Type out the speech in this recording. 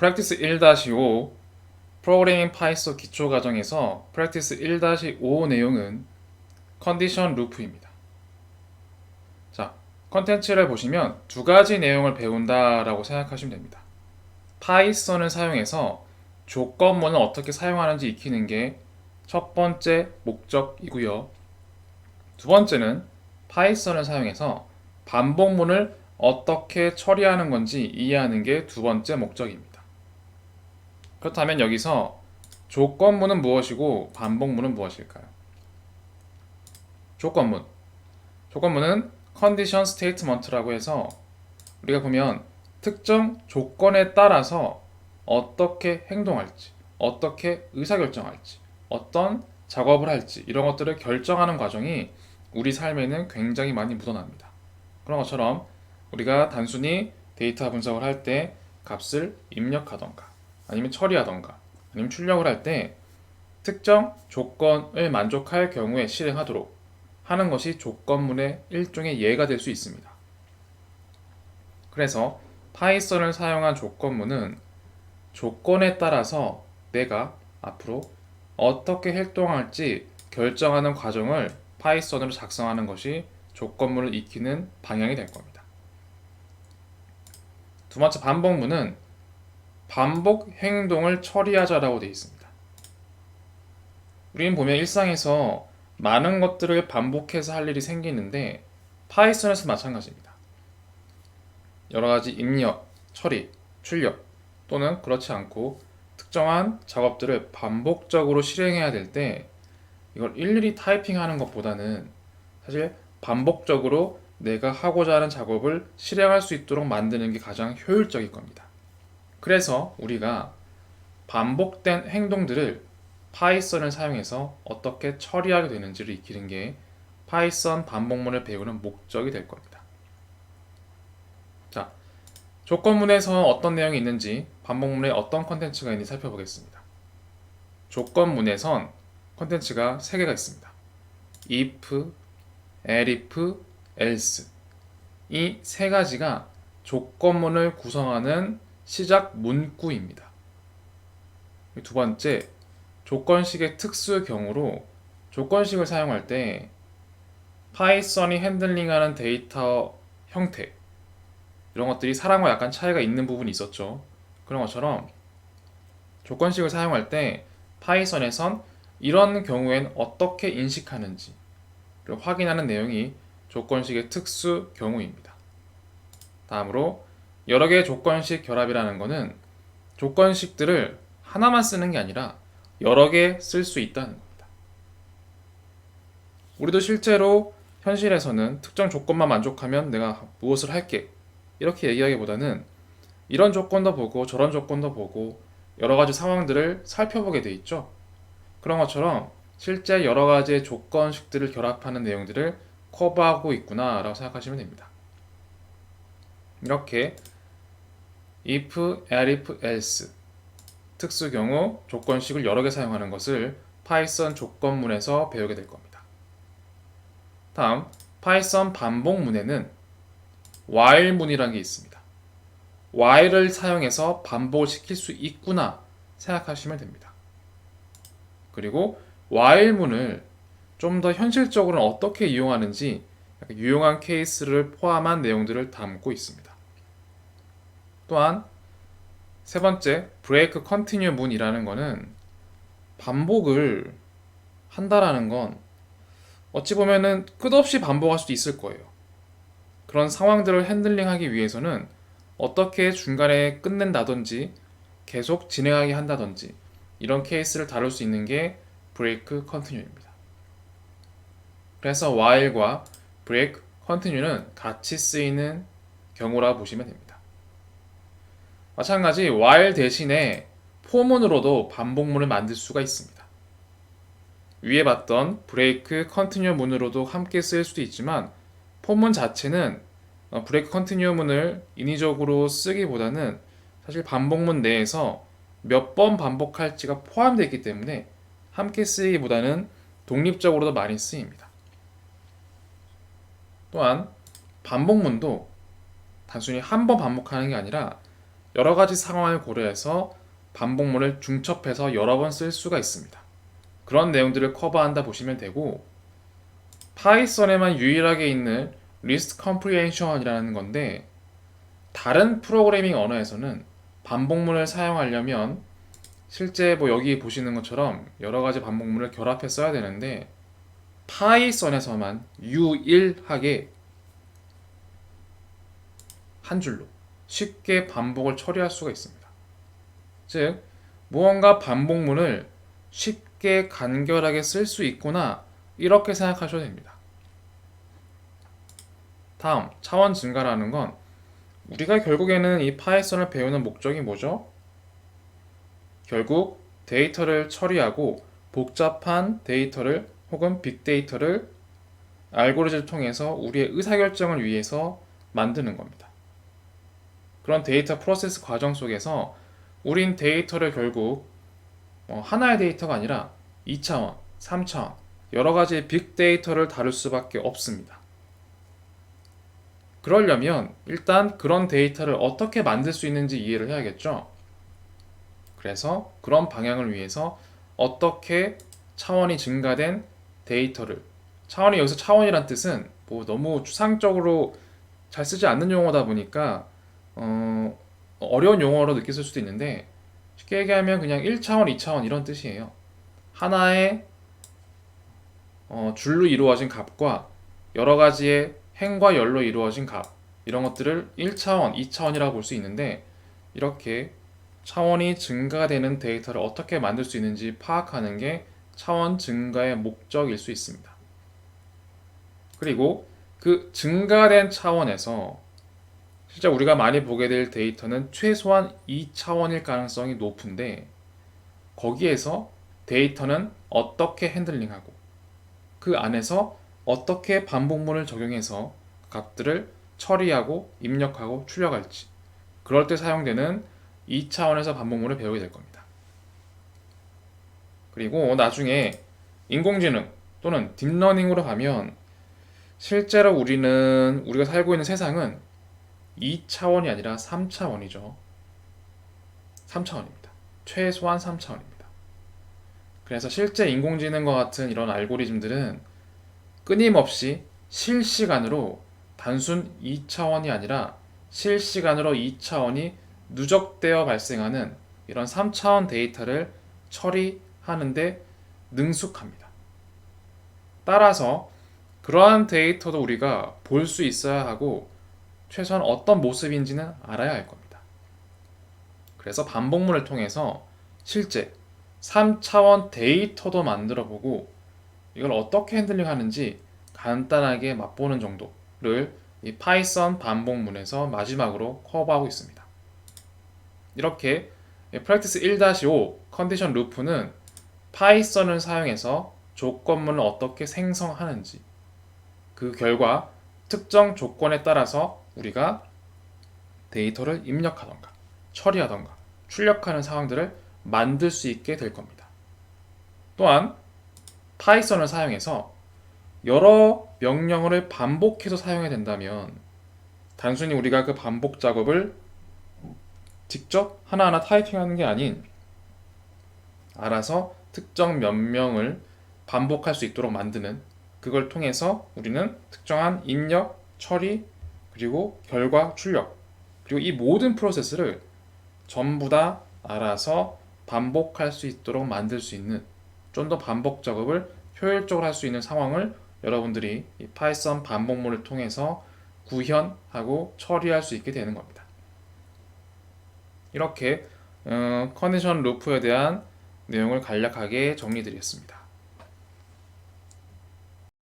프랙티스 1-5 프로그래밍 파이썬 기초 과정에서 프랙티스 1-5 내용은 컨디션 루프입니다. 자, 컨텐츠를 보시면 두 가지 내용을 배운다라고 생각하시면 됩니다. 파이썬을 사용해서 조건문을 어떻게 사용하는지 익히는 게 첫 번째 목적이고요. 두 번째는 파이썬을 사용해서 반복문을 어떻게 처리하는 건지 이해하는 게 두 번째 목적입니다. 그렇다면 여기서 조건문은 무엇이고 반복문은 무엇일까요? 조건문. 조건문은 컨디션 스테이트먼트라고 해서 우리가 보면 특정 조건에 따라서 어떻게 행동할지, 어떻게 의사결정할지, 어떤 작업을 할지 이런 것들을 결정하는 과정이 우리 삶에는 굉장히 많이 묻어납니다. 그런 것처럼 우리가 단순히 데이터 분석을 할 때 값을 입력하던가 아니면 처리하던가 아니면 출력을 할 때 특정 조건을 만족할 경우에 실행하도록 하는 것이 조건문의 일종의 예가 될 수 있습니다. 그래서 파이썬을 사용한 조건문은 조건에 따라서 내가 앞으로 어떻게 활동할지 결정하는 과정을 파이썬으로 작성하는 것이 조건문을 익히는 방향이 될 겁니다. 두 번째 반복문은 반복 행동을 처리하자라고 되어 있습니다. 우리는 보면 일상에서 많은 것들을 반복해서 할 일이 생기는데 파이썬에서 마찬가지입니다. 여러 가지 입력, 처리, 출력 또는 그렇지 않고 특정한 작업들을 반복적으로 실행해야 될 때 이걸 일일이 타이핑하는 것보다는 사실 반복적으로 내가 하고자 하는 작업을 실행할 수 있도록 만드는 게 가장 효율적일 겁니다. 그래서 우리가 반복된 행동들을 파이썬을 사용해서 어떻게 처리하게 되는지를 익히는 게 파이썬 반복문을 배우는 목적이 될 겁니다. 자, 조건문에서 어떤 내용이 있는지 반복문에 어떤 컨텐츠가 있는지 살펴보겠습니다. 조건문에선 컨텐츠가 3개가 있습니다. if, elif, else 이 세 가지가 조건문을 구성하는 시작 문구입니다. 두 번째, 조건식의 특수 경우로 조건식을 사용할 때 파이썬이 핸들링하는 데이터 형태 이런 것들이 사람과 약간 차이가 있는 부분이 있었죠. 그런 것처럼 조건식을 사용할 때 파이썬에선 이런 경우엔 어떻게 인식하는지 확인하는 내용이 조건식의 특수 경우입니다. 다음으로 여러 개의 조건식 결합이라는 것은 조건식들을 하나만 쓰는 게 아니라 여러 개 쓸 수 있다는 겁니다. 우리도 실제로 현실에서는 특정 조건만 만족하면 내가 무엇을 할게 이렇게 얘기하기보다는 이런 조건도 보고 저런 조건도 보고 여러 가지 상황들을 살펴보게 돼 있죠. 그런 것처럼 실제 여러 가지의 조건식들을 결합하는 내용들을 커버하고 있구나 라고 생각하시면 됩니다. 이렇게 if, elif, else 특수 경우 조건식을 여러 개 사용하는 것을 파이썬 조건문에서 배우게 될 겁니다. 다음 파이썬 반복문에는 while문이라는 게 있습니다. while을 사용해서 반복을 시킬 수 있구나 생각하시면 됩니다. 그리고 while문을 좀 더 현실적으로는 어떻게 이용하는지 유용한 케이스를 포함한 내용들을 담고 있습니다. 또한 세 번째, break continue 문이라는 것은 반복을 한다라는 건 어찌 보면은 끝없이 반복할 수도 있을 거예요. 그런 상황들을 핸들링하기 위해서는 어떻게 중간에 끝낸다든지 계속 진행하게 한다든지 이런 케이스를 다룰 수 있는 게 break continue입니다. 그래서 while과 break continue는 같이 쓰이는 경우라 보시면 됩니다. 마찬가지 while 대신에 포문으로도 반복문을 만들 수가 있습니다. 위에 봤던 break continue 문으로도 함께 쓰일 수도 있지만 포문 자체는 break continue 문을 인위적으로 쓰기보다는 사실 반복문 내에서 몇 번 반복할지가 포함되어 있기 때문에 함께 쓰기보다는 독립적으로도 많이 쓰입니다. 또한 반복문도 단순히 한 번 반복하는 게 아니라 여러 가지 상황을 고려해서 반복문을 중첩해서 여러 번 쓸 수가 있습니다. 그런 내용들을 커버한다 보시면 되고, 파이썬에만 유일하게 있는 리스트 컴프리헨션이라는 건데, 다른 프로그래밍 언어에서는 반복문을 사용하려면 실제 뭐 여기 보시는 것처럼 여러 가지 반복문을 결합해 써야 되는데, 파이썬에서만 유일하게 한 줄로 쉽게 반복을 처리할 수가 있습니다. 즉, 무언가 반복문을 쉽게 간결하게 쓸 수 있구나, 이렇게 생각하셔도 됩니다. 다음, 차원 증가라는 건 우리가 결국에는 이 파이썬을 배우는 목적이 뭐죠? 결국 데이터를 처리하고 복잡한 데이터를 혹은 빅데이터를 알고리즘을 통해서 우리의 의사결정을 위해서 만드는 겁니다. 그런 데이터 프로세스 과정 속에서 우린 데이터를 결국 하나의 데이터가 아니라 2차원, 3차원, 여러 가지 빅데이터를 다룰 수밖에 없습니다. 그러려면 일단 그런 데이터를 어떻게 만들 수 있는지 이해를 해야겠죠. 그래서 그런 방향을 위해서 어떻게 차원이 증가된 데이터를, 차원이 여기서 차원이란 뜻은 뭐 너무 추상적으로 잘 쓰지 않는 용어다 보니까 어려운 용어로 느꼈을 수도 있는데, 쉽게 얘기하면 그냥 1차원, 2차원 이런 뜻이에요. 하나의 줄로 이루어진 값과 여러 가지의 행과 열로 이루어진 값, 이런 것들을 1차원, 2차원이라고 볼 수 있는데, 이렇게 차원이 증가되는 데이터를 어떻게 만들 수 있는지 파악하는 게 차원 증가의 목적일 수 있습니다. 그리고 그 증가된 차원에서 실제 우리가 많이 보게 될 데이터는 최소한 2차원일 가능성이 높은데, 거기에서 데이터는 어떻게 핸들링하고 그 안에서 어떻게 반복문을 적용해서 값들을 처리하고 입력하고 출력할지, 그럴 때 사용되는 2차원에서 반복문을 배우게 될 겁니다. 그리고 나중에 인공지능 또는 딥러닝으로 가면 실제로 우리가 살고 있는 세상은 2차원이 아니라 3차원이죠. 3차원입니다. 최소한 3차원입니다. 그래서 실제 인공지능과 같은 이런 알고리즘들은 끊임없이 실시간으로 단순 2차원이 아니라 실시간으로 2차원이 누적되어 발생하는 이런 3차원 데이터를 처리하는데 능숙합니다. 따라서 그러한 데이터도 우리가 볼 수 있어야 하고 최소한 어떤 모습인지는 알아야 할 겁니다. 그래서 반복문을 통해서 실제 3차원 데이터도 만들어 보고 이걸 어떻게 핸들링 하는지 간단하게 맛보는 정도를 이 파이썬 반복문에서 마지막으로 커버하고 있습니다. 이렇게 프랙티스 1-5 컨디션 루프는 파이썬을 사용해서 조건문을 어떻게 생성하는지, 그 결과 특정 조건에 따라서 우리가 데이터를 입력하던가 처리하던가 출력하는 상황들을 만들 수 있게 될 겁니다. 또한 파이썬을 사용해서 여러 명령어를 반복해서 사용해야 된다면 단순히 우리가 그 반복 작업을 직접 하나하나 타이핑하는 게 아닌 알아서 특정 명령을 반복할 수 있도록 만드는, 그걸 통해서 우리는 특정한 입력, 처리, 그리고 결과, 출력, 그리고 이 모든 프로세스를 전부 다 알아서 반복할 수 있도록 만들 수 있는, 좀 더 반복 작업을 효율적으로 할 수 있는 상황을 여러분들이 이 파이썬 반복문을 통해서 구현하고 처리할 수 있게 되는 겁니다. 이렇게 컨디션 루프에 대한 내용을 간략하게 정리드렸습니다.